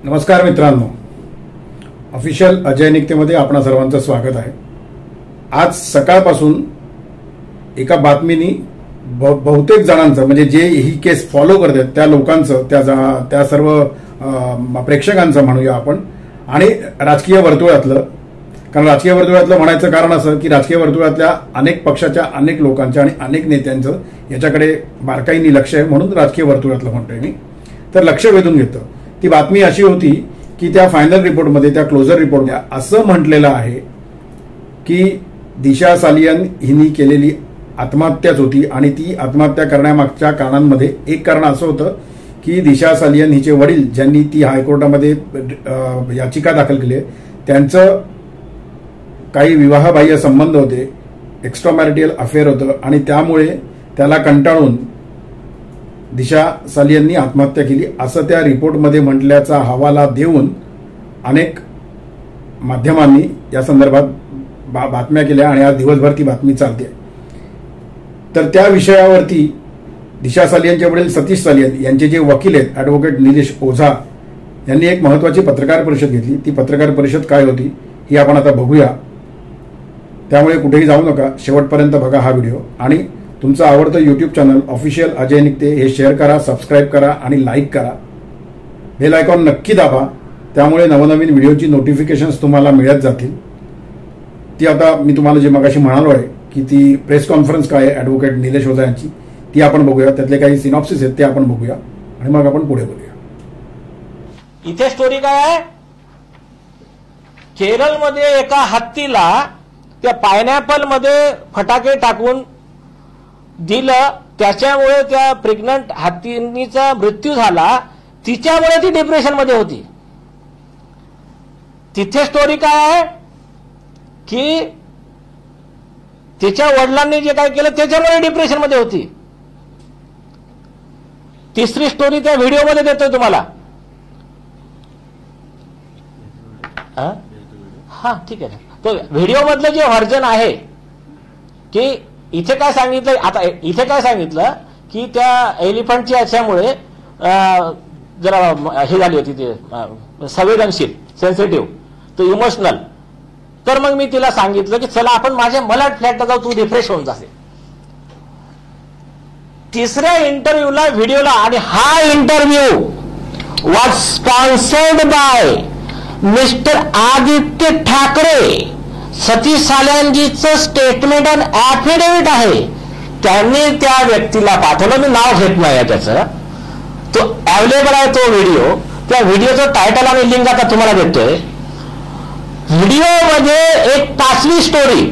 नमस्कार मित्रांनो, ऑफिशियल अजय निकतेमध्ये आपणा सर्वांचं स्वागत आहे. आज सकाळपासून एका बातमीने बहुतेक जणांचं म्हणजे जे ही केस फॉलो करतात त्या लोकांचं त्या सर्व प्रेक्षकांचं म्हणूया आपण आणि राजकीय वर्तुळातलं, कारण राजकीय वर्तुळातलं म्हणायचं कारण असं की राजकीय वर्तुळातल्या अनेक पक्षाच्या अनेक लोकांच्या आणि अनेक नेत्यांचं याच्याकडे बारकाईने लक्ष आहे म्हणून राजकीय वर्तुळातलं म्हणतोय मी. तर लक्ष वेधून घेतं. ती बातमी अशी होती की त्या फायनल रिपोर्टमध्ये, त्या क्लोजर रिपोर्टमध्ये असं म्हटलेलं आहे की दिशा सालियन हिने केलेली आत्महत्याच होती आणि ती आत्महत्या करण्यामागच्या कारणांमध्ये एक कारण असं होतं की दिशा सालियन हिचे वडील, ज्यांनी ती हायकोर्टामध्ये याचिका दाखल केली, त्यांचं काही विवाहबाह्य संबंध होते, एक्स्ट्रा मॅरिटल अफेअर होतं आणि त्यामुळे त्याला कंटाळून दिशा सालियननी आत्महत्या केली असं त्या रिपोर्टमध्ये म्हटल्याचा हवाला देऊन अनेक माध्यमांनी या संदर्भात बातम्या केल्या आणि आज दिवसभर ती बातमी चालते. तर त्या विषयावरती दिशा सालियनचे वडील सतीश सालियन यांचे जे वकील आहेत ॲडव्होकेट निलेश ओझा यांनी एक महत्वाची पत्रकार परिषद घेतली. ती पत्रकार परिषद काय होती ही आपण आता बघूया. त्यामुळे कुठेही जाऊ नका, शेवटपर्यंत बघा हा व्हिडिओ आणि तुमचं आवडतं यूट्यूब चॅनल ऑफिशियल अजय निकते हे शेअर करा, सबस्क्राईब करा आणि लाईक करा. बेल आयकॉन नक्की दाबा, त्यामुळे नवनवीन व्हिडिओची नोटिफिकेशन्स तुम्हाला मिळत जातील. ती आता मी तुम्हाला जे मगाशी म्हणालो आहे की ती प्रेस कॉन्फरन्स काय आहे ॲडव्होकेट निलेश ओझा यांची, ती आपण बघूया. त्यातले काही सिनॉप्सिस आहेत ते आपण बघूया आणि मग आपण पुढे बोलूया. इथे स्टोरी काय आहे, केरळमध्ये एका हत्तीला त्या पायनॅपल मध्ये फटाके टाकून दिलं, त्याच्यामुळे त्या प्रेग्नंट हत्तीचा मृत्यू झाला. तिच्यामुळे ती डिप्रेशन मध्ये होती. तिथे स्टोरी काय आहे की तिच्या वडिलांनी जे काय केलं त्याच्यामुळे डिप्रेशन मध्ये होती. तिसरी स्टोरी त्या व्हिडिओमध्ये देतोय तुम्हाला. हा ठीक आहे. तो व्हिडिओ मधलं जे व्हर्जन आहे की इथे काय सांगितलं, आता इथे काय सांगितलं की त्या एलिफंटच्या याच्यामुळे जरा हे झाली होती, ते संवेदनशील, सेन्सिटिव्ह, तो इमोशनल. तर मग मी तिला सांगितलं की चला आपण माझ्या मलाड फ्लॅटला जाऊ, तू रिफ्रेश होऊन जाते. तिसऱ्या इंटरव्ह्यूला व्हिडिओला, आणि हा interview was sponsored by mister Aaditya Thackeray. Satish सालियनजीचं स्टेटमेंट आणि ऍफिडेव्हिट आहे, त्यांनी त्या व्यक्तीला पाठवलं. मी नाव घेत नाही त्याचं, तो अवेलेबल आहे तो व्हिडिओ. त्या व्हिडिओचं टायटल आणि लिंक आता तुम्हाला देतोय. व्हिडिओमध्ये एक 5वी स्टोरी,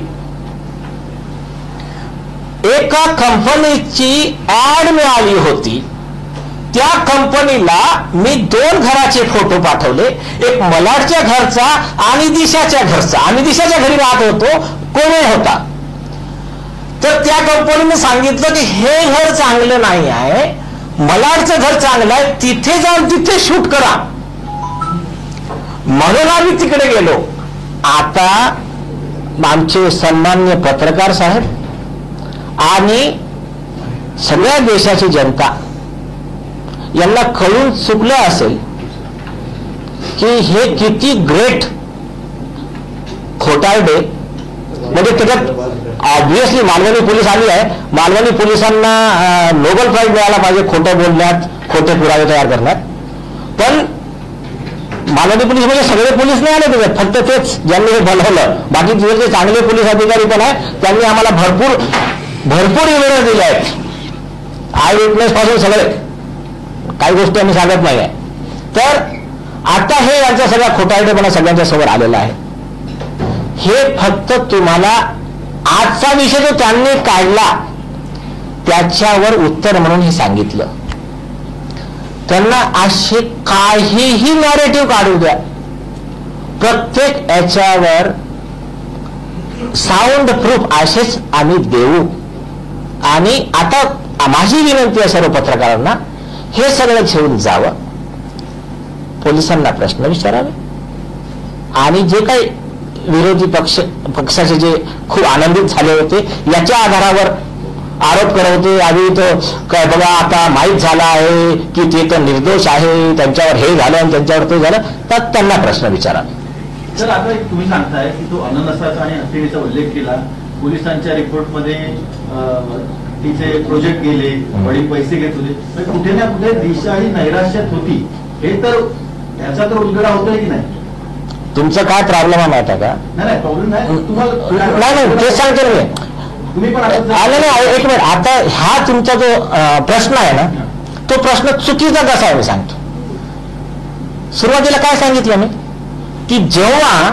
एका कंपनीची ऍड मिळाली होती. त्या कंपनीला मी 2 घराचे फोटो पाठवले, एक मलाडच्या घरचा आणि दिशाच्या घरचा. आम्ही दिशाच्या घरी राहत होतो, कोणी होता. तर त्या कंपनीने सांगितलं की हे घर चांगलं नाही आहे, मलाडचं घर चांगलं आहे, तिथे जाऊन तिथे शूट करा. म्हणून आम्ही तिकडे गेलो. आता आमचे सन्मान्य पत्रकार साहेब आणि सगळ्या देशाची जनता यांना कळून चुकलं असेल की हे किती ग्रेट खोटारडे. म्हणजे त्याच्यात ऑब्व्हियसली मालवणी पोलीस आली आहे. मालवणी पोलिसांना नोबेल प्राइज मिळाला पाहिजे खोटं बोलण्यात, खोटे पुरावे तयार करण्यात. पण मालवणी पोलीस म्हणजे सगळे पोलीस नाही आले त्याच्यात, फक्त तेच ज्यांनी हे बनवलं. बाकी जे चांगले पोलीस अधिकारी पण आहे त्यांनी आम्हाला भरपूर एव्हिडन्स दिले आहेत, आय विटनेस पासून सगळे. काही गोष्टी आम्ही सांगत नाही आहे. तर आता हे यांचा सगळा खोटारडेपणा सगळ्यांच्या समोर आलेला आहे. हे फक्त तुम्हाला आजचा विषय जो त्यांनी काढला त्याच्यावर उत्तर म्हणून हे सांगितलं. त्यांना असे काहीही नॅरेटिव्ह काढू द्या, प्रत्येक याच्यावर साऊंड प्रूफ असेच आम्ही देऊ. आणि आता माझी विनंती आहे सर्व पत्रकारांना, हे सगळं घेऊन जावं, पोलिसांना प्रश्न विचारावे आणि जे काही विरोधी पक्षाचे जे खूप आनंदित झाले होते याच्या आधारावर आरोप करत होते आधी तो काय बघा आता माहीत झाला आहे की ते तर निर्दोष आहे, त्यांच्यावर हे झालं आणि त्यांच्यावर ते झालं, तर त्यांना प्रश्न विचारा. सर आता तुम्ही सांगताय की तो अननसाचा आणि हत्तीचा उल्लेख केला, पोलिसांच्या रिपोर्टमध्ये तिचे प्रोजेक्ट गेले, वडील पैसे घेत होते, कुठे ना कुठे दिशा ही नैराश्यात होती, हे तर याचा तर उलगडा होतोय की नाही? तुमचं काय प्रॉब्लेम आहे माहिती आहे का? नाही प्रॉब्लेम नाही, तुम्हाला नाही तेच सांगतो मी. तुम्ही पण एक मिनिट, आता हा तुमचा जो प्रश्न आहे ना, तो प्रश्न चुकीचा कसा आहे मी सांगतो. सुरुवातीला काय सांगितलं मी की जेव्हा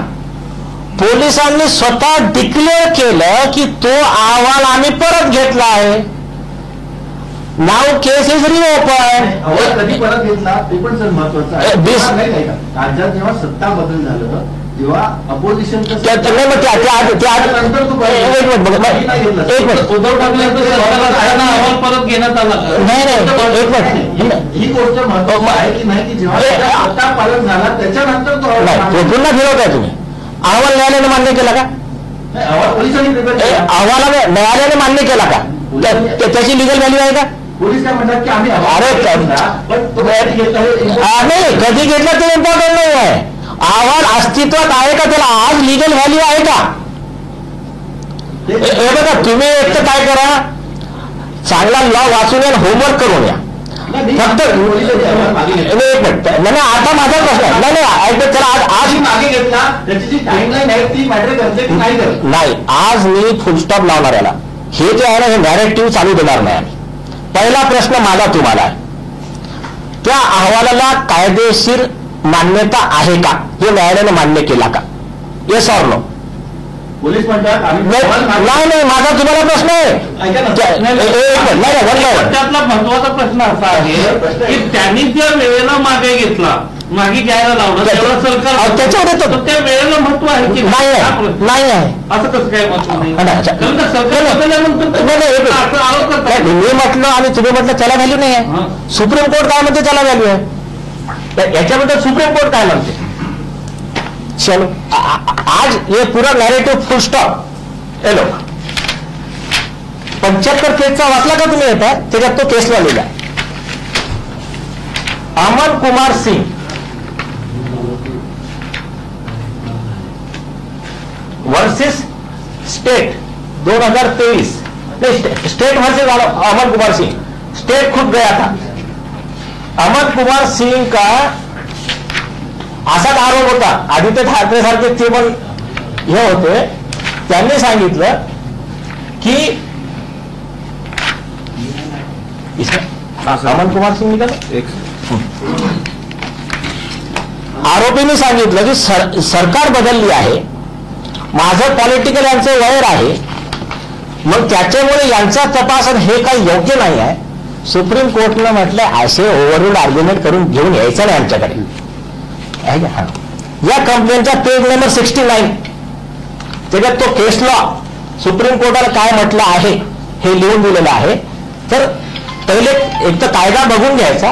पोलिसांनी स्वतः डिक्लेअर केलं की तो अहवाल आम्ही परत घेतला आहे, नाव केस इज रिओपन. कधी परत घेतला ते पण सर महत्वाचं आहे. राज्यात जेव्हा सत्ता बदल झालं, जेव्हा अपोजिशन उद्धव ठाकरे परत घेण्यात आला. ही गोष्ट महत्वाची आहे की नाही की जेव्हा सत्ता पालन झाला त्याच्यानंतर तो पुन्हा फिरवताय तुम्ही. अहवाल न्यायालयाने मान्य केला का? अहवालाने न्यायालयाने मान्य केला का? त्याची लिगल व्हॅल्यू आहे का? पोलीस काय म्हणतात की आम्ही नाही, कधी घेतला ते इम्पॉर्टंट नाही आहे. अहवाल अस्तित्वात आहे का, त्याला आज लिगल व्हॅल्यू आहे का? हे बघा, तुम्ही एक तर काय करा, चांगला लॉ वाचून या, होमवर्क करून या. फक्त एक मिनिट, नाही आता माझा प्रश्न आहे. नाही चला आज मागे घेतला त्याची जी टाइमलाईन आहे ती मॅटर करते की नाही करत? नाही, आज मी फुलस्टॉप लावणार याला. हे जे आहे ना, हे नॅरेटिव्ह चालू देणार नाही. पहिला प्रश्न माझा तुम्हाला आहे, त्या अहवालाला कायदेशीर मान्यता आहे का, हे न्यायालयाने मान्य केला का? Yes or no? पोलीस म्हणतात नाही, माझा तुम्हाला प्रश्न आहे. त्यातला महत्वाचा प्रश्न असा आहे की त्यांनी ज्या वेळेला मागे घेतला, मागे घ्यायला लावलं, तेवढं सरकार त्याच्यावर येतो, त्या वेळेला महत्व आहे की नाही आहे. असं कसं काय महत्व नाही? सरकार मी म्हटलं आणि तुम्ही म्हटलं त्याला व्हॅल्यू नाही आहे. सुप्रीम कोर्ट काय म्हणते त्याला व्हॅल्यू आहे. याच्याबद्दल सुप्रीम कोर्ट काय म्हणते? चलो आज हे पुरा नॅरेटिव्ह फुल स्टॉप. हे लोक 75 केसचा वाचला का तुम्ही? येता त्याच्यात तो केस लिहिला, Aman Kumar Singh versus state 2023. State versus Aman Kumar Singh. State खुद गया था. अमन कुमार सिंग का असाच आरोप होता. आदित्य ठाकरे सारखे ते पण हे होते, त्यांनी सांगितलं की अमन कुमार सिंग निघाल, आरोपींनी सांगितलं की सरकार बदलली आहे, माझं पॉलिटिकल यांचं वैर आहे, मग त्याच्यामुळे यांचा तपास हे काही योग्य नाही आहे. सुप्रीम कोर्टनं म्हटलं असे ओव्हररूल आर्ग्युमेंट करून घेऊन यायचं नाही आमच्याकडे. या कंप्लेंटचा पेज नंबर 69 त्याच्यात तो केस लॉ सुप्रीम कोर्टाला काय म्हटलं आहे हे लिहून दिलेलं आहे. तर पहिले एक तर कायदा बघून घ्यायचा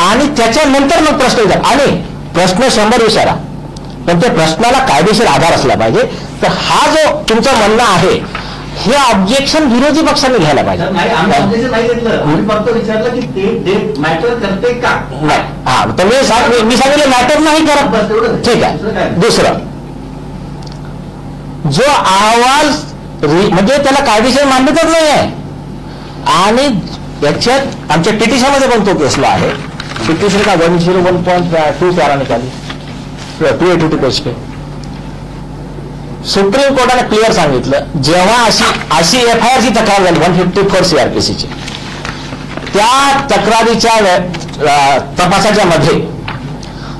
आणि त्याच्यानंतर मग प्रश्न विचार. आणि प्रश्न 100 विचारा, पण त्या प्रश्नाला कायदेशीर आधार असला पाहिजे. तर हा जो तुमचं म्हणणं आहे, हे ऑब्जेक्शन विरोधी पक्षाने घ्यायला पाहिजे. फक्त विचारलं की ते मॅटर करते का? नाही. हा, तर मी सांगितलं मॅटर नाही करत. ठीक आहे. दुसरं, जो अहवाल म्हणजे त्याला कायदेशीर मान्यताच नाही आहे. आणि याच्यात आमच्या पिटिशनमध्ये पण तो केसला आहे. पिटिशन का 101.2 प्यारा निकाली 282 पेज पे. सुप्रीम कोर्टाने क्लिअर सांगितलं, जेव्हा अशी FIR ची तक्रार झाली 154 CRPC, त्या तक्रारीच्या तपासाच्या मध्ये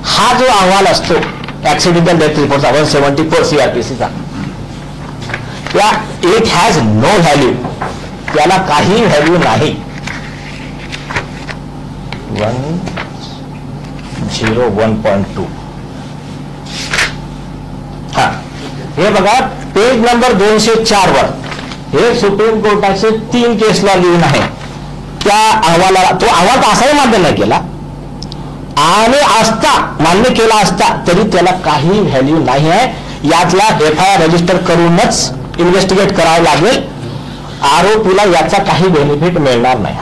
हा जो अहवाल असतो ऍक्सिडेंटल डेथ रिपोर्टचा 174 CRPCचा, त्या इट हॅज नो व्हॅल्यू, त्याला काही व्हॅल्यू नाही. 101.2. हा, हे बघा पेज नंबर 204 वर हे सुप्रीम कोर्टाचे 3 केसला लिहून आहे. त्या अहवालाला तो अहवाल असाही मान्य नाही केला आणि असता मान्य केला असता तरी त्याला काही व्हॅल्यू नाही आहे. यातला FIR रजिस्टर करूनच इन्व्हेस्टिगेट करावं लागेल. आरोपीला याचा काही बेनिफिट मिळणार नाही.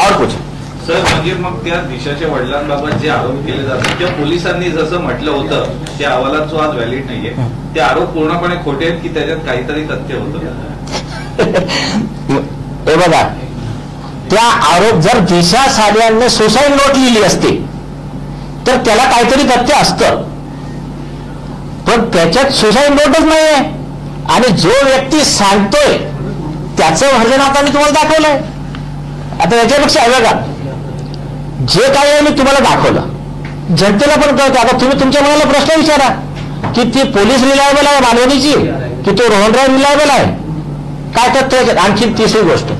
और कुछ सर, म्हणजे मग त्या दिशाच्या वडिलांबाबत जे आरोप केले जातात किंवा पोलिसांनी जसं म्हटलं होतं त्या अहवालात जो आज व्हॅलिड नाहीये, ते आरोप पूर्णपणे खोटे आहेत की त्याच्यात काहीतरी तथ्य होतं? हे बघा, त्या आरोप जर दिशा सालियानने सुसाईड नोट लिहिली असती तर त्याला काहीतरी तथ्य असतं, पण त्याच्यात सुसाईड नोटच नाहीये. आणि जो व्यक्ती सांगतोय त्याचं व्हर्जन आता मी तुम्हाला दाखवलंय. आता याच्यापेक्षा आहे बघा, जे काही आहे मी तुम्हाला दाखवलं, जनतेला पण कळतं. आता तुम्ही तुमच्या मनाला प्रश्न विचारा की ती पोलीस रिलायबल आहे मालवणीची की तो रोहनराव रिलायबल आहे, काय तथ्य. आणखी तिसरी गोष्ट,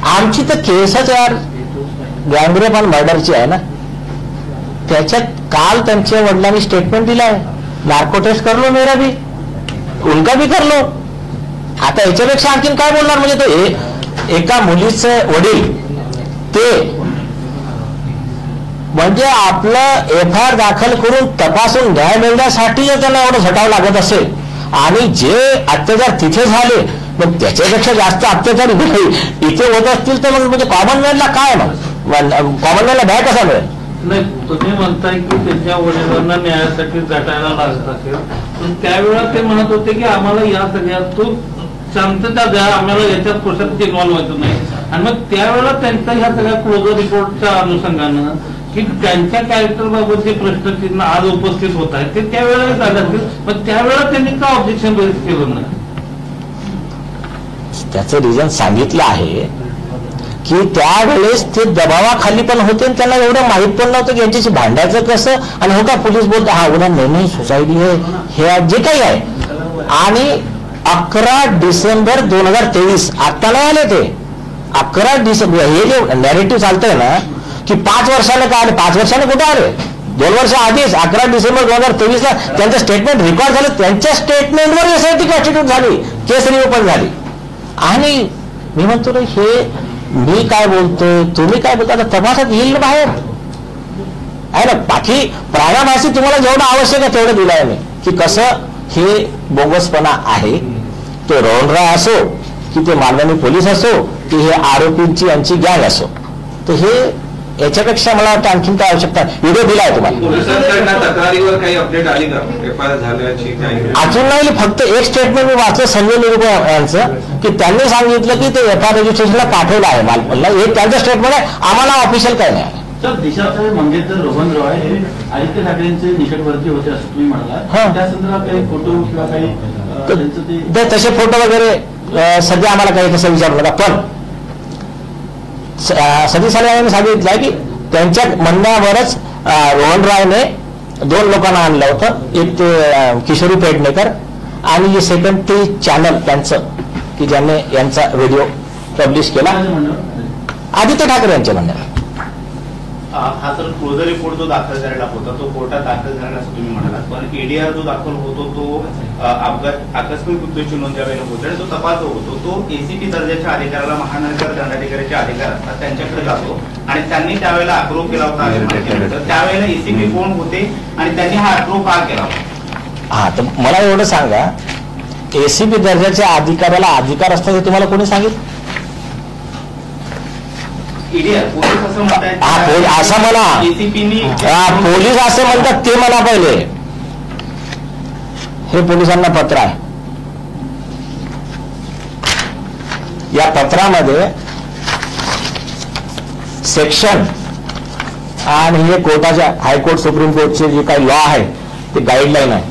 आमची तर केसच यार गँगरेप आणि मर्डरची आहे ना, त्याच्यात काल त्यांच्या वडिलांनी स्टेटमेंट दिलाय, नार्को टेस्ट कर लो मेरा भी, उनका भी कर लो. आता याच्यापेक्षा आणखीन काय बोलणार. म्हणजे तो एका मुलीचे वडील ते म्हणजे आपलं एफआयआर दाखल करून तपासून न्याय मिळण्यासाठी जर त्यांना एवढं झटावं लागत असेल आणि जे अत्याचार तिथे झाले मग त्याच्यापेक्षा जास्त अत्याचार इथे होत असतील तर मग म्हणजे कॉमनवेल्थला काय, मग कॉमनवेल्थला न्याय कसा मिळेल. नाही, तुम्ही म्हणताय की त्याच्या वडिलांना न्यायासाठी झटायला लागत असेल, पण त्यावेळेला ते म्हणत होते की आम्हाला या सगळ्यातून शांतता द्या, आम्हाला याच्यात कशात इन्व्हॉल्व व्हायचं नाही. आणि मग त्यावेळेला त्यांच्या ह्या सगळ्या क्लोजर रिपोर्टच्या अनुषंगानं की त्यांच्या कॅरेक्टर बाबत जे प्रश्नचिन्ह आज उपस्थित होत आहेत ते त्यावेळेला झाले असतील, पण त्यावेळेला त्यांनी का ऑब्जेक्शन रेज केलं नाही. त्याचं रिझन सांगितलं आहे की त्यावेळेस ते दबावाखाली पण होते आणि त्यांना एवढं माहित पण नव्हतं की यांच्याशी भांडायचं कसं. आणि हो का पोलीस बोलतो हा उद्या नाही सोसायटी आहे हे जे काही आहे. आणि 11 डिसेंबर 2023 आता नाही आले ते, 11 डिसेंबर हे जे नॅरेटिव्ह चालतंय ना की 5 वर्षाने काय आले, 5 वर्षाने कुठे आले, 2 वर्ष आधीच 11 डिसेंबर 2023 ला त्यांचं स्टेटमेंट रेकॉर्ड झालं. त्यांच्या स्टेटमेंटवर एसआयटी कॉन्स्टिट्यूट झाली, केस रिओपन झाली. आणि मी म्हणतो रे हे मी काय बोलतोय तुम्ही काय बोलतो, आता तपासात येईल ना बाहेर आहे ना. बाकी प्राणाभासी तुम्हाला जेवढं आवश्यक आहे तेवढं दिलंय मी की कसं हे बोगसपणा आहे. तो रोहनराव असो की ते मालवणी पोलीस असो की हे आरोपींची यांची गँग असो, तर हे याच्यापेक्षा मला वाटतं आणखीन काय आवश्यकता. व्हिडिओ दिलाय तुम्हाला. पोलिसांकडनं तक्रारीवर काही अपडेट आली का, एफआयआर झाल्याची काही? अजून नाही, फक्त एक स्टेटमेंट मी वाचलं संजय निरुपे यांचं की त्यांनी सांगितलं की ते एफआयआर रजिस्ट्रेशनला पाठवलं आहे मालवणला. हे त्यांचं स्टेटमेंट आहे, आम्हाला ऑफिशियल काय नाही. सर, दिशाचे मंगेशकर रोहन रॉय हे आदित्य ठाकरेंचे निकटवर्ती होते असं तुम्ही म्हणाला, त्या संदर्भात काही फोटो किंवा काही तसे फोटो वगैरे सध्या आम्हाला काही तसं विचारू नका. पण सतीश साले यांनी सांगितलं की त्यांच्या म्हणण्यावरच रोहन रायने 2 लोकांना आणलं होतं, एक ते किशोरी पेडणेकर आणि जे सेकंड ते चॅनल त्यांचं की ज्यांनी यांचा व्हिडिओ पब्लिश केला, आदित्य ठाकरे यांच्या म्हणण्यावर. हा सर क्लोजर रिपोर्ट जो दाखल झालेला होता तो कोर्टात दाखल झाला असं तुम्ही म्हणालात, पण एडीआर जो दाखल होतो तो आकस्मिक मृत्यूची नोंद ज्यावेळेला होते आणि जो तपास जो होतो तो एसीपी दर्जाच्या अधिकाऱ्याला महानगर दंडाधिकाऱ्याचे अधिकार असतात त्यांच्याकडे जातो आणि त्यांनी त्यावेळेला अप्रूव्ह केला होता असं माहिती मिळतं. त्यावेळेला एसीपी कोण होते आणि त्यांनी हा अप्रूव्ह का केला होता? हा, तर मला एवढं सांगा, एसीपी दर्जाच्या अधिकाऱ्याला अधिकार असतात हे तुम्हाला कोणी सांगितलं? असं म्हणतात, असं म्हणा, पोलीस असं म्हणतात ते मला पहिले. हे पोलिसांना पत्र आहे, या पत्रामध्ये सेक्शन आणि हे कोर्टाच्या हायकोर्ट सुप्रीम कोर्टचे जे काही लॉ आहे ते गाईडलाईन आहे.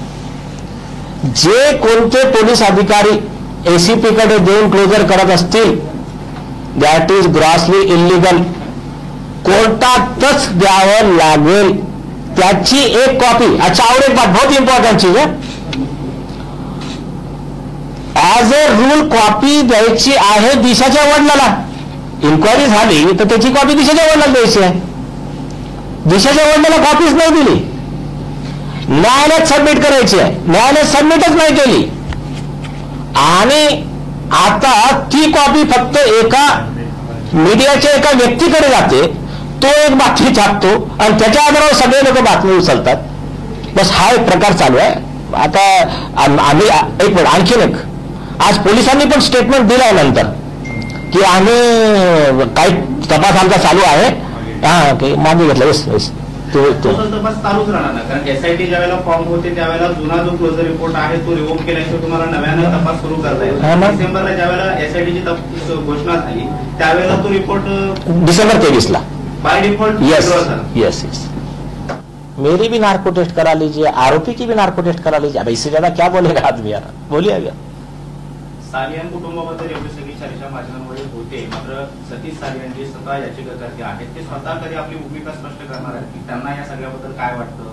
जे कोणते पोलीस अधिकारी एसीपी कडे देऊन क्लोजर करत असतील दॅट इज ग्रॉसली इलिगल, कोर्टातच द्यावं लागेल त्याची एक कॉपी. अच्छा, और एक बात बहुत इंपॉर्टंट चीज है, ऍज अ रूल कॉपी द्यायची आहे दिशाच्या वडिलाला. इन्क्वायरी झाली तर त्याची कॉपी दिशाच्या वडिलाला द्यायची आहे. दिशाच्या वडिलाला कॉपीच नाही दिली, न्यायालयात सबमिट करायची आहे, न्यायालयात सबमिटच नाही केली. आणि आता ती कॉपी फक्त एका मीडियाच्या एका व्यक्तीकडे जाते, तो एक बातमी छापतो आणि त्याच्या आधारावर सगळे लोक बातमी उचलतात. बस हा एक प्रकार चालू आहे. आता आम्ही एक मिनिट आणखीन एक, आज पोलिसांनी पण स्टेटमेंट दिलंय नंतर की आम्ही काही तपास आमचा चालू आहे. हा मागे घेतला. येस तो तपास चालूच राहणार ना, कारण एसआयटी ज्यावेळेला फॉर्म होते त्यावेळेला जुना जो क्लोजर रिपोर्ट आहे तो रिव्होक केल्याशिवाय तुम्हाला नव्यानं तपास सुरू करता येईल. डिसेंबरला ज्यावेळेला एसआयटीची घोषणा झाली त्यावेळेला तो report December 23 by default. Yes मेरी भी नार्को टेस्ट करा लीजिए, आरोपी की भी नार्को टेस्ट करा लीजिए. अब इससे ज्यादा क्या बोलेगा आदमी यार, बोलिए. अगर सालियान कुटुंबाबद्दल एवढी सगळी चर्चा माध्यमांमध्ये होते, मात्र सतीश सालियान जे स्वतः याचिकाकर्ते आहेत ते स्वतः कधी आपली भूमिका स्पष्ट करणार आहेत की त्यांना या सगळ्याबद्दल काय वाटतं,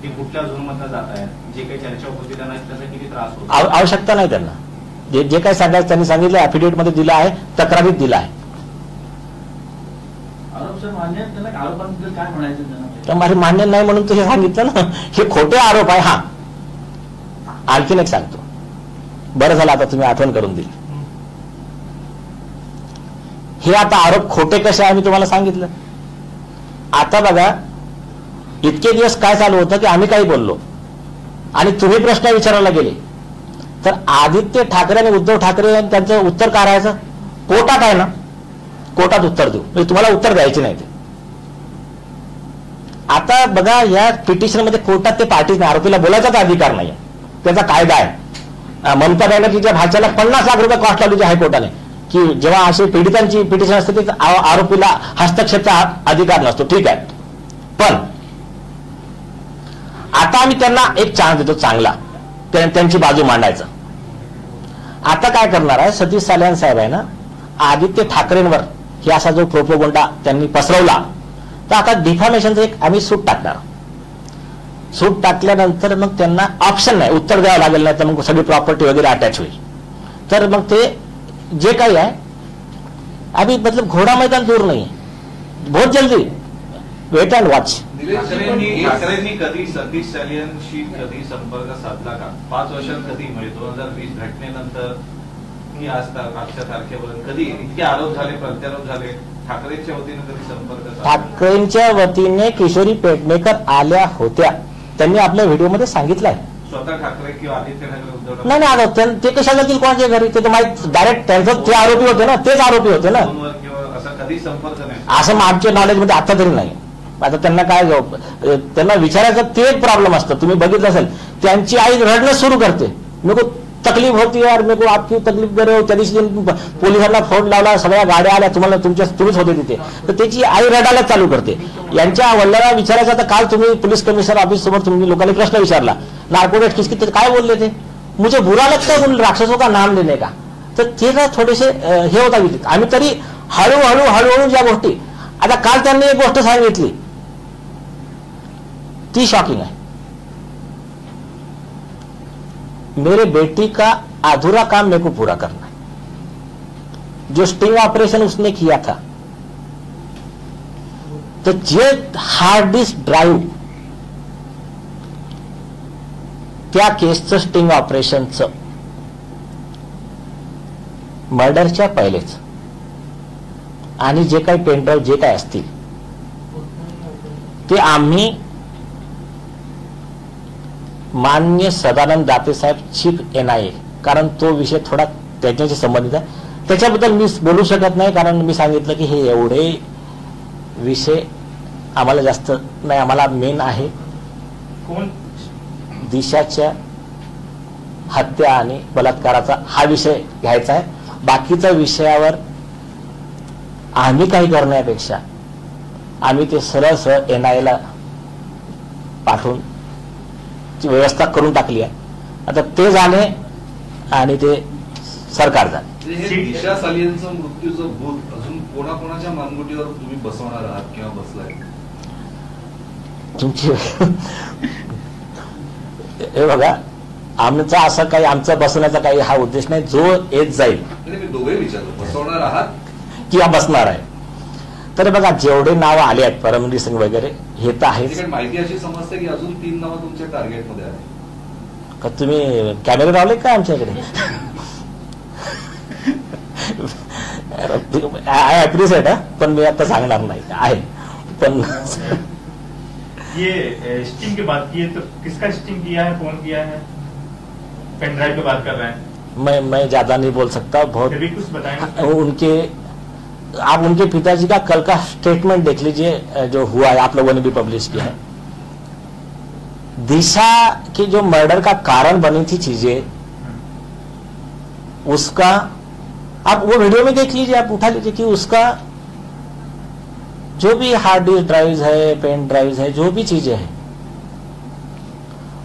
ते कुठल्या झोनमधनं जात आहेत, जे काही चर्चा होती त्यांना त्याचा किती त्रास होतो. आवश्यकता नाही त्यांना. जे काही सांगायचं त्यांनी सांगितलं, ऍफिडेव्हिट मध्ये दिलं आहे, तक्रारीत दिलं आहे. आरोपांबद्दल काय म्हणायचं माझे मान्य नाही म्हणून हे सांगितलं ना, हे खोटे आरोप आहे. हा आणखीन एक सांगतो, बरं झालं आता तुम्ही आठवण करून दिली. हे आता आरोप खोटे कसे आहे मी तुम्हाला सांगितलं. आता बघा, इतके दिवस काय चालू होतं की आम्ही काही बोललो आणि तुम्ही प्रश्न विचारायला गेले तर आदित्य ठाकरे आणि उद्धव ठाकरे त्यांचं उत्तर काय राहायचं, कोर्टात आहे ना, कोर्टात उत्तर देऊ, म्हणजे तुम्हाला उत्तर द्यायचे नाही. ते आता बघा, या पिटिशन मध्ये कोर्टात ते पार्टीज नाही, आरोपीला बोलायचाच अधिकार नाही, त्याचा कायदा आहे. ममता बॅनर्जीच्या भाच्याला 50 लाख रुपये कॉस्ट लावली हायकोर्टाने की जेव्हा अशी पीडितांची पिटिशन असते ते आरोपीला हस्तक्षेपचा अधिकार नसतो. ठीक आहे, पण आता आम्ही त्यांना एक चान्स देतो चांगला त्यांची बाजू मांडायचं. आता काय करणार आहे, सतीश सालियान साहेब आहे ना, आदित्य ठाकरेंवर हे असा जो प्रोपोगंडा त्यांनी पसरवला, तर आता डिफॉर्मेशनचं एक आम्ही सूट टाकणार. सूट टाकल्यानंतर मग त्यांना ऑप्शन नाही, उत्तर द्यावं लागेल, नाही तर मग सगळी प्रॉपर्टी वगैरे अटॅच होईल. तर मग ते जे काही आहे अभी मतलब घोडा मैदान दूर नाही, बहुत जल्दी, वेट अँड वॉच. ठाकरेंनी कधी सतीश सालियानशी कधी संपर्क साधला का? 5 वर्षात कधी, म्हणजे 2020 घटनेनंतर की आजच्या तारखेपर्यंत कधी इतके आरोप झाले, प्रत्यारोप झाले, ठाकरेंच्या वतीने कधी संपर्क? ठाकरेंच्या वतीने किशोरी पेडणेकर आल्या होत्या, त्यांनी आपल्या व्हिडिओमध्ये सांगितलं आहे. स्वतः ठाकरे किंवा आदित्य ठाकरे, उद्धव नाही नाही, ते कशाला जातील कोणाच्या घरी, ते तर माहिती डायरेक्ट त्यांचं ते आरोपी होते ना, तेच आरोपी होते ना. असा कधी संपर्क नाही असं आमच्या नॉलेजमध्ये आता तरी नाही. आता त्यांना काय, त्यांना विचारायचं ते एक प्रॉब्लेम असतं. तुम्ही बघितलं असेल, त्यांची आई रडणं सुरू करते, मेरे को तकलीफ होती यार, मेरे को आपकी तकलीफ दे रहे हो. त्या दिवशी पोलिसांना फोन लावला, सगळ्या गाड्या आल्या, तुम्हाला तुम्हीच होते तिथे, तर त्याची आई रडायला चालू करते. यांच्या वडिलांना विचारायचं, आता काल तुम्ही पोलीस कमिशनर ऑफिस समोर तुम्ही लोकांनी प्रश्न विचारला, नार्कोटिक्स किसकी, काय बोलले ते, मुझे बुरा लगता है उन राक्षसों का नाम लेने का. तर ते ना थोडेसे हे होता, आम्ही तरी हळूहळू ज्या गोष्टी, आता काल त्यांनी एक गोष्ट सांगितली ती शॉकिंग है. मेरे बेटी का अधूरा काम मेरे को पूरा करना है. जो स्टिंग ऑपरेशन उसने किया था, तो जे हार्ड डिस्क ड्राईव्ह त्या केसचं स्टिंग ऑपरेशनचं मर्डरच्या पहिलेच आणि जे काही पेनड्राईव्ह जे काय असतील ते आम्ही मान्य सदानंद दाते साहेब चीफ NIA, कारण तो विषय थोडा त्याच्याशी संबंधित आहे, त्याच्याबद्दल मी बोलू शकत नाही, कारण मी सांगितलं की हे एवढे विषय आम्हाला जास्त नाही. आम्हाला मेन आहे कोण दिशाच्या हत्या आणि बलात्काराचा हा विषय घ्यायचा आहे. बाकीच्या विषयावर आम्ही काही करण्यापेक्षा आम्ही ते सरळ NIA ला पाठवून व्यवस्था करून टाकली आहे. आता ते झाले आणि ते सरकार झाले. दिशा सालियानचं मृत्यूचं भूत अजून कोणाकोणाच्या मानगुटीवर तुम्ही बसवणार आहात किंवा बसलाय तुमची? हे बघा, आमचा असं काही आमचा बसवण्याचा काही हा उद्देश नाही. जो येत जाईल, मी दोघे विचारतो, बसवणार आहात किंवा बसणार आहे. तर बघा, जेवढे नाव आले आहेत, परमवीर सिंग वगैरे, हे तर आहेच. माहिती अशी समजते की अजून 3 नावं तुमच्या टार्गेटमध्ये आहेत. का तुम्ही कॅमेरे लावले का आमच्याकडे? आय अप्रिशिएट, पण मी आता सांगणार नाही आहे. पण ये स्टिंग की बात की है, तो किसका स्टिंग किया है, कौन किया है? पेन ड्राइव की बात कर रहे हैं. मैं ज्यादा नहीं बोल सकता, बहुत कुछ बताएंगे? उनके आप उनके पिताजी का कल का स्टेटमेंट देख लीजिए जो हुआ है, आप लोगों ने भी पब्लिश किया है। दिशा की जो मर्डर का कारण बनी थी चीजें, उसका आप वो वीडियो में देख लीजिए, आप उठा लीजिए कि उसका जो भी हार्ड डिस्क ड्राइव्स है, पेन ड्राइव्स है, जो भी चीजें हैं,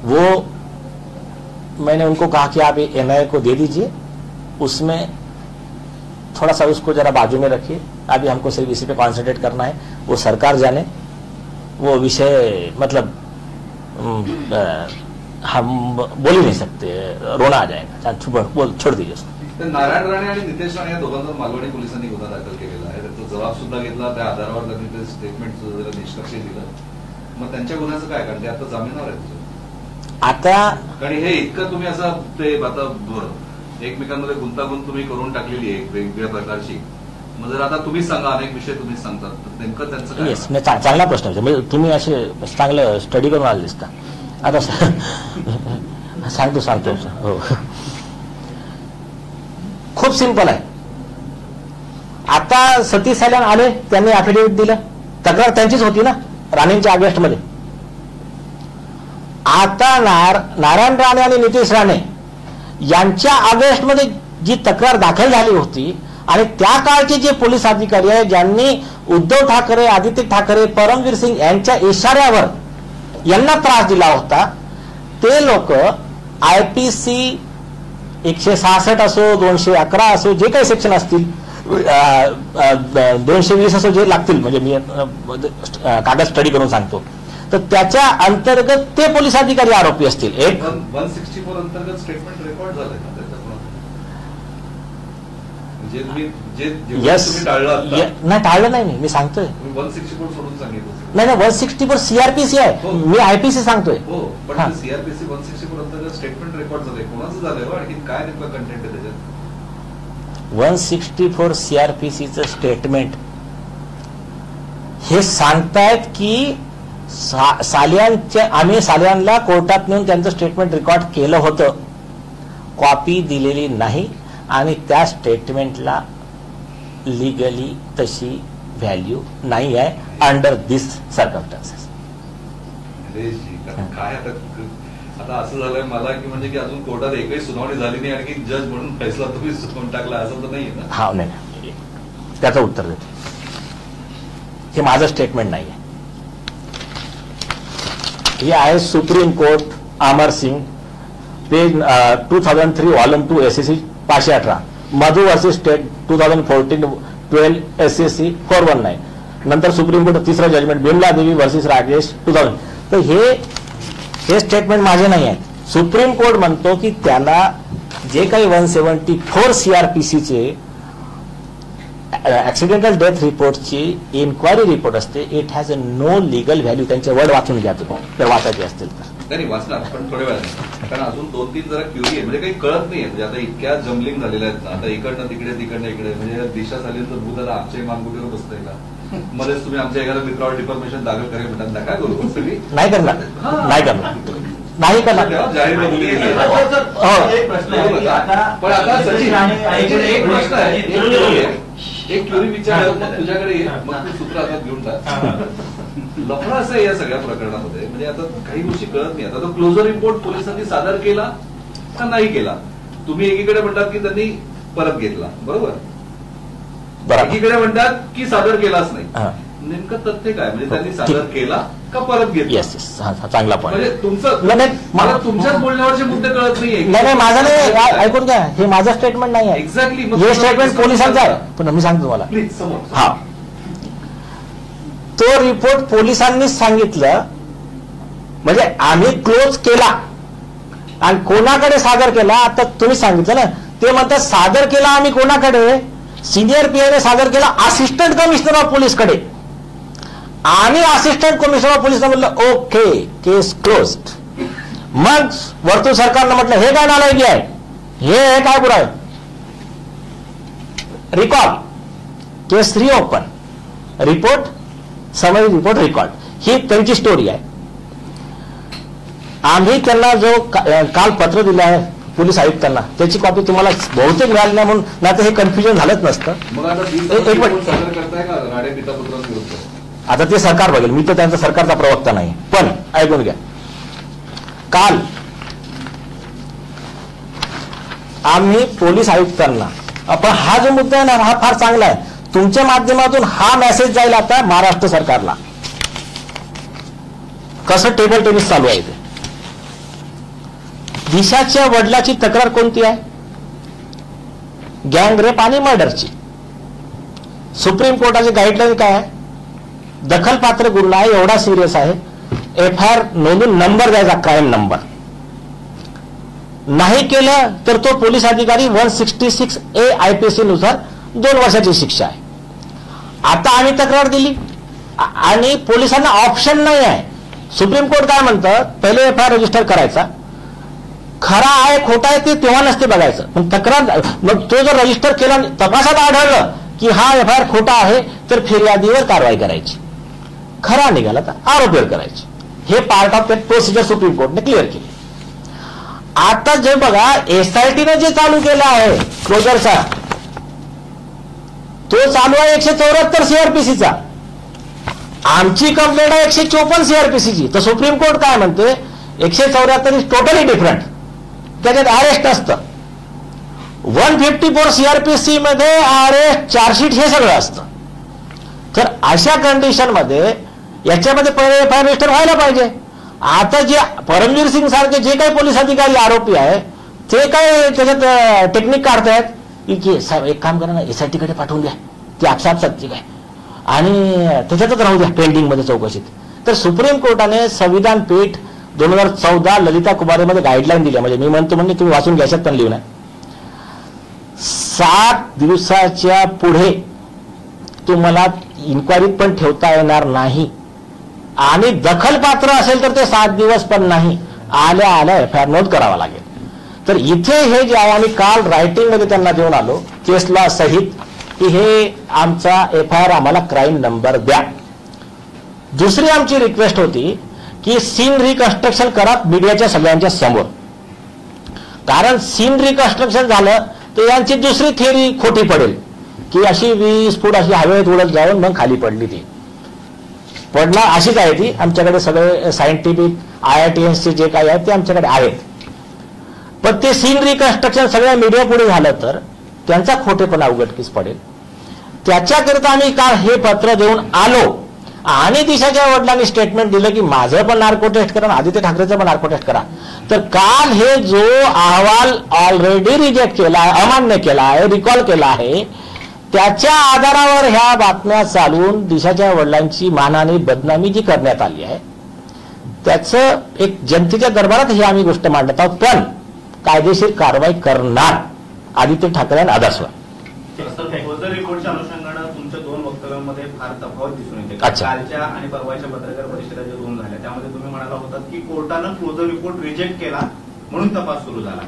वो मैंने उनको कहा कि आप एनआईए को दे दीजिए, उसमें थोड़ा सा उसको जरा बाजू में रखिए, अभी हमको सिर्फ इसी पे कॉन्सेंट्रेट करना है, वो सरकार जाने, वो विषय मतलब हम बोल ही नहीं सकते, रोना आ जाएगा, छोड़ दीजिए उसको। नारायण राणे आणि नितेश राणे या दोघांवर मालवणी पोलिसांनी गुन्हा दाखल केलेला आहे, त्याचा जबाब सुद्धा घेतला, त्या आधारावर त्यांनी ते स्टेटमेंट जरा निष्कर्ष दिलं, मग त्यांच्या गुन्ह्याचं काय? कारण ते आता जामीनावर आहे आता, कारण हे इतकं तुम्ही असं ते आता एकमेकांमध्ये गुंतागुंत तुम्ही करून टाकलेली आहे वेगवेगळ्या प्रकारची, मग जर आता तुम्ही सांगा, अनेक विषय तुम्ही सांगतात, तर नेमकं त्यांचं काय? येस, चांगला प्रश्न आहे, म्हणजे तुम्ही असे चांगलं स्टडी करून आले दिसता. आता सांगतो हो, खूप सिंपल आहे. आता सतीश सायलान आले, त्यांनी अफिडेव्हिट दिलं, तक्रार त्यांचीच होती ना राणेंच्या ऑगस्टमध्ये. आता नारायण राणे आणि नितेश राणे यांच्या ऑगस्टमध्ये जी तक्रार दाखल झाली होती आणि त्या काळचे जे पोलीस अधिकारी आहे ज्यांनी उद्धव ठाकरे, आदित्य ठाकरे, परमवीर सिंग यांच्या इशाऱ्यावर यांना त्रास दिला होता, ते लोक IPC 166 असो, 211 असो, जे काही सेक्शन असतील, 220 असो, जे लागतील, म्हणजे मी कागद स्टडी करून सांगतो, तर त्याच्या अंतर्गत ते पोलीस अधिकारी आरोपी असतील. एक 164 अंतर्गत स्टेटमेंट रेकॉर्ड झालंय ना त्याच्यामुळे, नाही टाळलं नाही, मी सांगतोय 164 सोडून सांगितलं नाही, 164 CRPC आहे, मी IPC सांगतोय. हो, पण CRPC 164 अंतर्गत स्टेटमेंट रेकॉर्ड झालंय, कोणाचं झालंय आणखी काय नेमकं कंटेंट आहे त्याच्यात? 164 CRPCचं स्टेटमेंट हे सांगतायत की आम्ही सालियानला कोर्टात नेऊन त्यांचं स्टेटमेंट रेकॉर्ड केलं होतं, कॉपी दिलेली नाही आणि त्या स्टेटमेंटला लिगली तशी व्हॅल्यू नाही आहे अंडर दिस सर्कमस्टन्सेस. काय आता असं झालंय मला की म्हणजे की अजून कोर्टात एकही सुनावणी झाली नाही, आणखी जज म्हणून फैसला तुम्ही सुनावून टाकला, असं तर नाहीये ना? हा, नाही, त्याचं उत्तर देतो, हे माझं स्टेटमेंट नाही आहे. हे आहे supreme court, Amar Singh, page 2003 volume 2 SCC 518, मधु वर्सेस स्टेट 2014-12 SCC 419, नंतर सुप्रीम कोर्ट तिसरा जजमेंट बिमला देवी वर्सेस राजेश 2000. तर हे स्टेटमेंट माझे नाही आहे. सुप्रीम कोर्ट म्हणतो की त्याला जे काही 174 CRPCचे ऍक्सिडेंटल डेथ रिपोर्टची इन्क्वायरी रिपोर्ट असते, it has a no legal value. त्यांचे वर्ड वाचून घ्या तुम्ही, जर वाचायचे असतील तर. नाही वाचणार, पण थोड्या वेळाने, कारण अजून 2-3 जरा क्युरी आहे, म्हणजे काही कळत नाहीये, म्हणजे आता इतक्या जमलिंग झालेल्या आहेत ना, आता इकडनं तिकडे तिकडनं इकडे, म्हणजे दिशा झाली तर भूत आता आमच्याही मानगुटीवर बसतंय का? मध्येच तुम्ही आमच्या एखाद्या मित्रावर डिफॉर्मेशन दाखल करेल म्हणतात, काय करू सगळी? नाही करणार, नाही करणार, नाही करणार. एक प्रश्न आहे, पण आता सचिन एक प्रश्न आहे, एक क्युरी विचार मग तुझ्याकडे ये, मग तू सूत्र हातात घेऊन टाक. लफडा असं आहे या सगळ्या प्रकरणामध्ये, म्हणजे आता काही गोष्टी कळत नाही. आता तो क्लोजर रिपोर्ट पोलिसांनी सादर केला का नाही केला? तुम्ही एकीकडे म्हणतात की त्यांनी परत घेतला, बरोबर, एकीकडे म्हणतात की सादर केलाच नाही, नेमकं तथ्य काय? म्हणजे त्यांनी सादर केला का परत घेतला? येस, चांगला पॉईंट. म्हणजे तुमचं मला तुमच्याच बोलण्यावरचे मुद्दे कळत नाहीये. नाही, माझं नाही, ऐकून घ्या, हे माझं स्टेटमेंट नाही आहे. एक्झॅक्टली, हे स्टेटमेंट पोलिसांचं आहे, पण मी सांगतो तुम्हाला. प्लीज समोर. हा, तो रिपोर्ट पोलिसांनीच सांगितलं, म्हणजे आम्ही क्लोज केला आणि कोणाकडे सादर केला आता तुम्ही सांगितलं ना. ते म्हणतात सादर केला आम्ही कोणाकडे, सिनियर PI ने सादर केला असिस्टंट कमिशनर ऑफ पोलीसकडे, आणि असिस्टंट कमिशनर ऑफ पोलीसने म्हटलं ओके केस क्लोज्ड. मग वर्तुळ सरकारनं म्हटलं हे काय नालायकी आहे, हे काय पुरावे, record, case reopen, report, summary report record, ही त्यांची स्टोरी आहे. आम्ही त्यांना जो काल पत्र दिलं आहे पोलीस आयुक्तांना, त्याची कॉपी तुम्हाला बहुतेक मिळाली नाही म्हणून ना तर हे कन्फ्युजन झालंच नसतं. मग आता एक मिनिट, सादर करताय का राणे पितापुत्रांविरुद्ध? आता ते सरकार बघेल, मी तर त्यांचा सरकारचा प्रवक्ता नाही. पण ऐकून घ्या, काल आम्ही पोलीस आयुक्तांना, आपण हा जो मुद्दा आहे ना हा फार चांगला आहे, तुमच्या माध्यमातून हा मेसेज जाईल आता महाराष्ट्र सरकारला, कसं टेबल टेनिस चालू आहे ते. दिशाच्या वडिलाची तक्रार कोणती आहे? गँग रेप आणि मर्डरची. सुप्रीम कोर्टाची गाईडलाईन काय आहे? दखलपात्र गुन्हा आहे, एवढा सिरियस आहे, FIR नोंदून नंबर द्यायचा, क्राईम नंबर. नाही केलं तर तो पोलीस अधिकारी 166A IPC नुसार 2 वर्षाची शिक्षा आहे. आता आम्ही तक्रार दिली आणि पोलिसांना ऑप्शन नाही आहे. सुप्रीम कोर्ट काय म्हणतं, पहिले FIR रजिस्टर करायचा, खरा आहे खोटा आहे ते तेव्हा नसते बघायचं, पण तक्रार, मग तो जर रजिस्टर केला, तपासात आढळलं की हा FIR खोटा आहे तर फिर्यादीवर कारवाई करायची, खरा निघाला तर आरोपीवर करायची. हे part of that procedure supreme कोर्टने क्लिअर केली. आता जे बघा SITने जे चालू केलं आहे क्लोजरचा, तो चालू आहे 174 CRPCचा. आमची कंप्लेंट आहे 154 CRPCची. तर सुप्रीम कोर्ट काय म्हणते, 174 इज टोटली डिफरंट, त्याच्यात अरेस्ट असतं. 154 CRPC मध्ये अरेस्ट, चार्जशीट हे सगळं असतं. तर अशा कंडिशन मध्ये याच्यामध्ये पहिले FIR रजिस्टर व्हायला पाहिजे. आता जे परमवीर सिंग सारखे जे काही पोलीस अधिकारी आरोपी आहे ते काय त्याच्यात टेक्निक काढतायत की साहेब एक काम करा ना, SIT कडे पाठवून द्या, ती आपसात काय आणि त्याच्यातच राहू द्या पेंडिंग मध्ये चौकशीत. तर सुप्रीम कोर्टाने संविधान पीठ 2014 ललिता कुमारीमध्ये गाईडलाईन दिली, म्हणजे मी म्हणतो म्हणजे तुम्ही वाचून घ्यायच्यात पण लिहून, 7 दिवसाच्या पुढे तुम्हाला इन्क्वायरीत पण ठेवता येणार नाही आणि दखलपात्र असेल तर ते 7 दिवस पण नाही, आल्या आल्या FIR नोंद करावा लागेल. तर इथे हे जे आहे, आम्ही काल रायटिंग मध्ये त्यांना देऊन आलो केसला सहित की हे आमचा FIR आम्हाला क्राईम नंबर द्या. दुसरी आमची रिक्वेस्ट होती की सीन रिकन्स्ट्रक्शन करा मीडियाच्या सगळ्यांच्या समोर, कारण सीन रिकन्स्ट्रक्शन झालं तर यांची दुसरी थिअरी खोटी पडेल की अशी 20 फूट अशी हवेत उडत जाऊन मग खाली पडली, ती पडणार अशीच आहे ती. आमच्याकडे सगळे सायंटिफिक IITs जे काही आहेत ते आमच्याकडे आहेत. पण ते सीन रिकन्स्ट्रक्शन सगळ्या मीडिया पुढे झालं तर त्यांचा खोटेपणा उघडकीस पडेल. त्याच्याकरिता आम्ही काल हे पत्र देऊन आलो आणि दिशाच्या वडिलांनी स्टेटमेंट दिलं की माझं पण नार्को टेस्ट करा, आदित्य ठाकरेचं पण नार्को टेस्ट करा. तर काल हे जो अहवाल ऑलरेडी रिजेक्ट केला आहे, अमान्य केला आहे, रिकॉल केला आहे, त्याच्या आधारावर ह्या बातम्या चालवून दिशाच्या वडिलांची मानहानी बदनामी जी करण्यात आली आहे त्याचं एक जनतेच्या दरबारात ही आम्ही गोष्ट मांडत आहोत. पण कायदेशीर कारवाई करणार आदित्य ठाकरे आणि आदासवर. क्लोजर रिपोर्टच्या अनुषंगानं तुमच्या 2 वक्तव्यांमध्ये फार तफावत दिसून येते. अच्छा. कालच्या आणि परवाच्या पत्रकार परिषदा ज्या 2 झाल्या त्यामध्ये तुम्ही म्हणाला होतात की कोर्टानं क्लोजर रिपोर्ट रिजेक्ट केला म्हणून तपास सुरू झाला.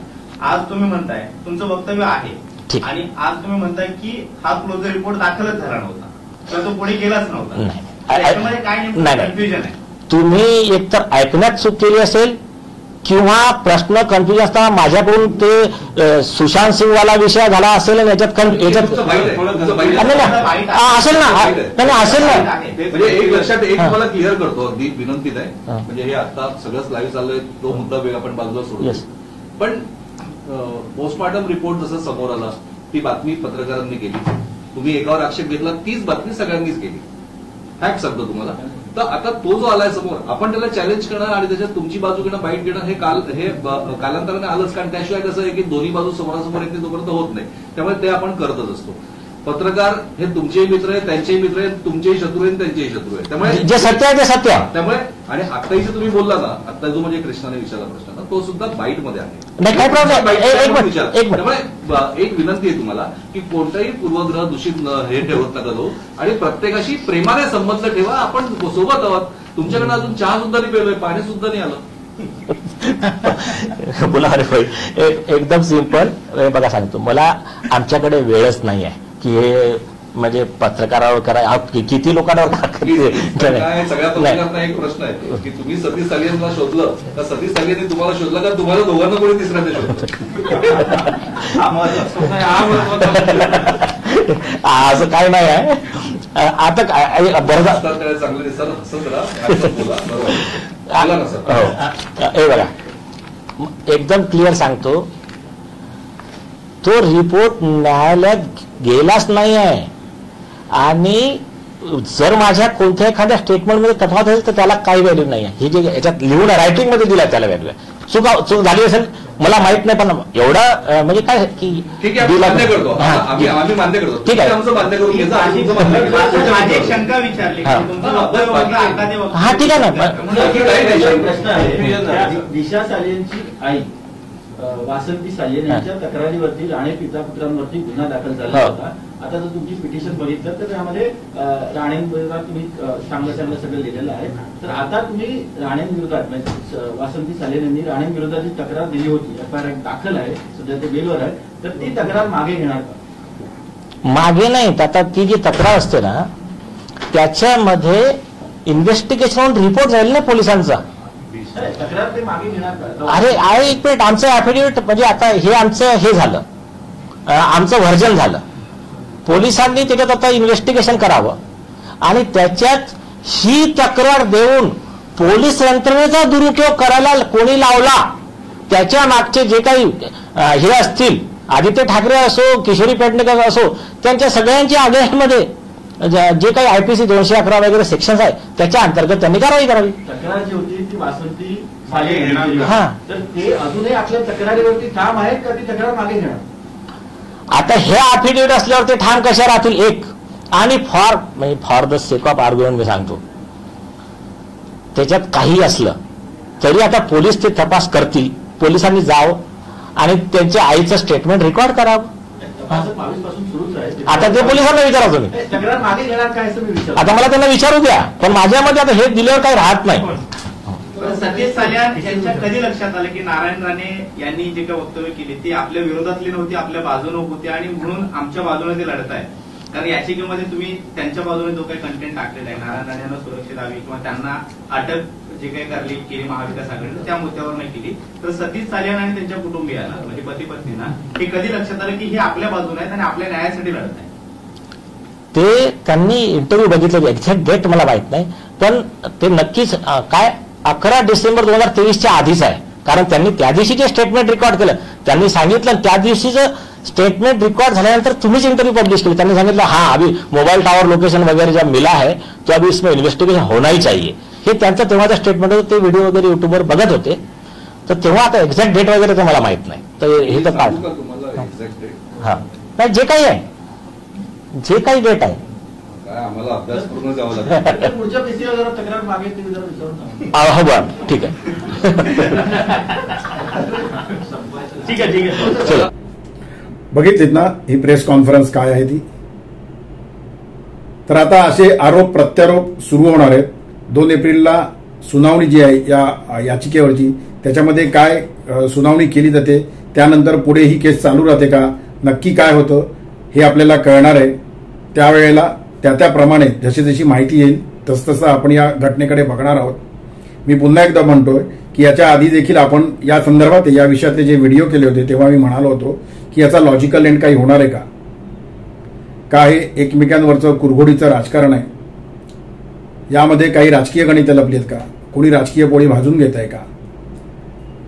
आज तुम्ही म्हणताय, तुमचं वक्तव्य आहे आणि आज तुम्ही म्हणताय की हा क्लोजर रिपोर्ट दाखलच झाला नव्हता, तर तो पुढे केलाच नव्हता. त्याच्यामध्ये काय नेमकं कन्फ्युजन आहे? तुम्ही एकतर ऐकण्यात चूक केली असेल किंवा प्रश्न कन्फ्युजन असताना माझ्याकडून ते सुशांत सिंग वाला विषय झाला असेल आणि याच्यात असेल ना, असेल ना. म्हणजे एक लक्षात एक मला क्लिअर करतो, अगदी विनंतीत आहे, म्हणजे हे आता सगळंच लाईव्ह चाललंय, तो मुद्दा वेग आपण बाजूला सोडू. पण पोस्टमॉर्टम रिपोर्ट जसं समोर आला, ती बातमी पत्रकारांनी केली, तुम्ही एकावर आक्षेप घेतला, तीच बातमी सगळ्यांनीच केली, फॅक्ट सांगतो तुम्हाला. तर आता तो जो आलाय समोर, आपण त्याला चॅलेंज करणार आणि त्याच्यात तुमची बाजू घेणं, बाईट घेणं हे कालांतराने आलंच, कारण त्याशिवाय कसं आहे की दोन्ही बाजू समोरासमोर येते तोपर्यंत होत नाही. त्यामुळे ते आपण करतच असतो. पत्रकार हे तुमचेही मित्र आहेत, त्यांचेही मित्र आहेत, तुमचेही शत्रू आहेत, त्यांचेही शत्रू आहेत. त्यामुळे जे सत्य आहे ते सत्य. त्यामुळे आणि आत्ताही जे तुम्ही बोलला ना, आता जो म्हणजे कृष्णाने विचारला प्रश्न ना, तो सुद्धा बाईट मध्ये आहे. त्यामुळे एक विनंती आहे तुम्हाला की कोणताही पूर्वग्रह दूषित हे ठेवत नका जाऊ आणि प्रत्येकाशी प्रेमाने संबंध ठेवा. आपण सोबत आहोत. तुमच्याकडे अजून चहा सुद्धा नाही पेलोय, पाणी सुद्धा नाही आलं. बोला अरे भाई, एकदम सिंपल बघा सांगतो, मला आमच्याकडे वेळच नाही आहे की हे म्हणजे पत्रकारावर करा, किती लोकांवर सगळ्या पत्रकारांना एक प्रश्न आहे की तुम्ही सतीश सालियनला शोधलं तर सतीश सालियनने तुम्हाला शोधलं का तुम्हाला दोघांना कोणी तिसऱ्यांदा शोधलं? असं काय नाही आहे. आता बरं चांगले हे बघा, एकदम क्लिअर सांगतो, तो रिपोर्ट न्यायालयात गेलाच नाही आहे. आणि जर माझ्या कोणत्या एखाद्या स्टेटमेंटमध्ये तफावत असेल तर त्याला काही व्हॅल्यू नाही आहे. हे जे याच्यात लिहून रायटिंग मध्ये दिला त्याला व्हॅल्यू आहे. चूक झाली असेल मला माहित नाही, पण एवढं म्हणजे काय की ठीक आहे, मान्य करतो, आम्ही मान्य करतो. ठीक आहे, माझी एक शंका विचारली. हा ठीक आहे ना. प्रश्न आहे, दिशा सालियनची आई वासंती सालियन यांच्या तक्रारीवरती राणे पिता पुत्रांवरती गुन्हा दाखल झाला होता. आता जर तुमची पिटिशन बघितलं तर त्यामध्ये राणेंविरोधात तुम्ही चांगलं सगळं लिहिलेलं आहे. तर आता तुम्ही राणेंविरोधात म्हणजे वासंती सालियन यांनी राणेंविरोधात जी तक्रार दिली होती, FIR दाखल आहे, सध्या ते बेलवर आहे, तर ती तक्रार मागे घेणार का? मागे नाही, आता ती जी तक्रार असते ना त्याच्यामध्ये इन्व्हेस्टिगेशन रिपोर्ट जाईल ना पोलिसांचा. तक्रार ते मागे घेणार का? अरे एक मिनिट, आमचं ॲफिडेव्हिट म्हणजे आता हे आमचं हे झालं, आमचं व्हर्जन झालं. पोलिसांनी त्याच्यात आता इन्व्हेस्टिगेशन करावं आणि त्याच्यात ही तक्रार देऊन पोलीस यंत्रणेचा दुरुपयोग करायला कोणी लावला, त्याच्या मागचे जे काही हे असतील, आदित्य ठाकरे असो, किशोरी पेडणेकर असो, त्यांच्या सगळ्यांच्या अगेन्स्टमध्ये जे काही IPC 211 वगैरे सेक्शन आहे त्याच्या अंतर्गत त्यांनी कारवाई करावी. तक्रार जी होती ती वासंती सालियन, तर ते अजूनही आपल्या तक्रारीवरती ठाम आहेत का ती तक्रार मागे घेणार? आता हे अफिडेव्हिट असल्यावर ते ठाम कशा राहतील? एक, आणि for the sake of argument मी सांगतो, त्याच्यात काही असलं तरी आता पोलीस ते तपास करतील. पोलिसांनी जावं आणि त्यांच्या आईचं स्टेटमेंट रेकॉर्ड करावं. आता ते पोलिसांना विचारा तुम्ही, तक्रार मागे घेणार काय असं मी विचारतो. आता मला त्यांना विचारू द्या, पण माझ्यामध्ये आता हे दिल्यावर काही राहत नाही. सतीश सालियन यांच्या कधी लक्षात आलं की नारायण राणे यांनी जे काही वक्तव्य केली ती आपल्या विरोधातली नव्हती, आपल्या बाजूने होती आणि म्हणून आमच्या बाजूने ते लढत आहे? कारण याचिकेमध्ये तुम्ही त्यांच्या बाजूने जो काही कंटेंट टाकलेला आहे, नारायण राणे यांना सुरक्षित हवी किंवा त्यांना अटक जे काही केली महाविकास आघाडीने त्या मुद्द्यावर नाही केली, तर सतीश सालियन आणि त्यांच्या कुटुंबियांना म्हणजे पती पत्नींना हे कधी लक्षात आलं की हे आपल्या बाजूने आहेत आणि आपल्या न्यायासाठी लढत आहे? ते त्यांनी इंटरव्ह्यू बघितले, एक्झॅक्ट डेट मला माहित नाही, पण ते नक्कीच काय 11 डिसेंबर 2023च्या आधीच आहे. कारण त्यांनी त्या दिवशी जे स्टेटमेंट रेकॉर्ड केलं त्यांनी सांगितलं, त्या दिवशीचं स्टेटमेंट रेकॉर्ड झाल्यानंतर तुम्हीच इंटरव्यू पब्लिश केली. त्यांनी सांगितलं हा अभी मोबाईल टावर लोकेशन वगैरे जब मिला है तो अभी इसमें इन्व्हेस्टिगेशन होना ही चाहिए. हे त्यांचं तेव्हाचं स्टेटमेंट होतं, ते व्हिडिओ वगैरे युट्यूबवर बघत होते. तर तेव्हा आता एक्झॅक्ट डेट वगैरे तर मला माहित नाही. तर हे तर काय हा नाही, जे काही आहे, जे काही डेट आहे आम्हाला अभ्यास पूर्ण जावं लागेल. पुढच्या पिसीला जरा तक्रार मागे तुम्ही जरा विचारून हो बरं, ठीक आहे. ठीक आहे. चला, बघितलीत ना ही प्रेस कॉन्फरन्स काय आहे ती. तर आता असे आरोप प्रत्यारोप सुरू होणार आहेत. 2 एप्रिलला सुनावणी जी आहे या याचिकेवरची, त्याच्यामध्ये काय सुनावणी केली जाते, त्यानंतर पुढे ही केस चालू राहते का, नक्की काय होतं हे आपल्याला कळणार आहे. त्यावेळेला त्याप्रमाणे जशी जशी माहिती येईल तसतसं आपण या घटनेकडे बघणार आहोत. मी पुन्हा एकदा म्हणतोय की याच्या आधी देखील आपण या संदर्भात या विषयातले जे व्हिडिओ केले होते तेव्हा मी म्हणालो होतो की याचा लॉजिकल एंड काही होणार आहे का हे एकमेकांवरचं कुरघोडीचं राजकारण आहे, यामध्ये काही राजकीय गणितं लपली आहेत का, कोणी राजकीय पोळी भाजून घेत आहे का,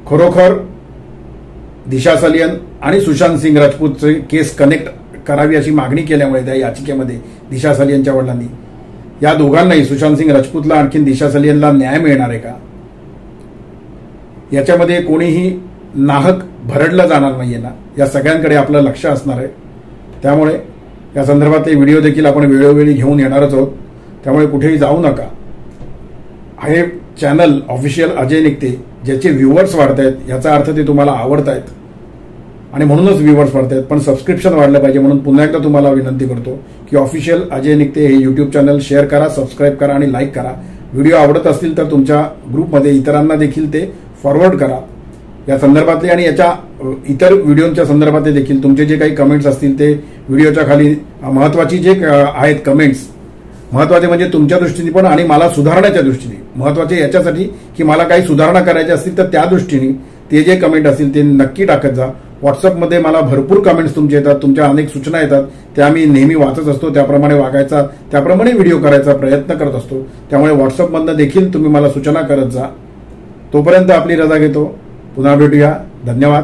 खरोखर दिशा सालियन आणि सुशांत सिंग राजपूतचे केस कनेक्ट करावी अशी मागणी केल्यामुळे त्या याचिकेमध्ये दिशा सालियनच्या वडिलांनी या दोघांनाही, सुशांत सिंग राजपूतला आणखी दिशा सालियनला न्याय मिळणार आहे का, याच्यामध्ये कोणीही नाहक भरडलं जाणार नाहीये ना, या सगळ्यांकडे आपलं लक्ष असणार आहे. त्यामुळे या संदर्भातले व्हिडिओ देखील आपण वेळोवेळी घेऊन येणारच आहोत. त्यामुळे कुठेही जाऊ नका. हे चॅनल ऑफिशियल अजय निकते, ज्याचे व्ह्युअर्स वाढत आहेत याचा अर्थ ते तुम्हाला आवडत आहेत आणि म्हणूनच व्ह्युअर्स वाढत आहेत, पण सबस्क्रिप्शन वाढलं पाहिजे. म्हणून पुन्हा एकदा तुम्हाला विनंती करतो की ऑफिशियल अजय निकते हे युट्यूब चॅनल शेअर करा, सबस्क्राईब करा आणि लाईक करा. व्हिडिओ आवडत असतील तर तुमच्या ग्रुपमध्ये इतरांना देखील ते फॉरवर्ड करा. या संदर्भातले आणि याच्या इतर व्हिडिओच्या संदर्भातले देखील तुमचे जे काही कमेंट्स असतील ते व्हिडिओच्या खाली महत्वाची जे आहेत कमेंट्स, महत्वाचे म्हणजे तुमच्या दृष्टीने पण आणि मला सुधारण्याच्या दृष्टीने, महत्वाचे याच्यासाठी की मला काही सुधारणा करायची असतील तर त्या दृष्टीने ते जे कमेंट असतील ते नक्की टाकत जा. व्हॉट्सअपमध्ये मला भरपूर कमेंट्स तुमचे येतात, तुमच्या अनेक सूचना येतात, त्या मी नेहमी वाचत असतो, त्याप्रमाणे वागायचा, त्याप्रमाणे व्हिडिओ करायचा प्रयत्न करत असतो. त्यामुळे व्हॉट्सअपमधनं देखील तुम्ही मला सूचना करत जा. तोपर्यंत आपली रजा घेतो. पुन्हा भेटूया. धन्यवाद.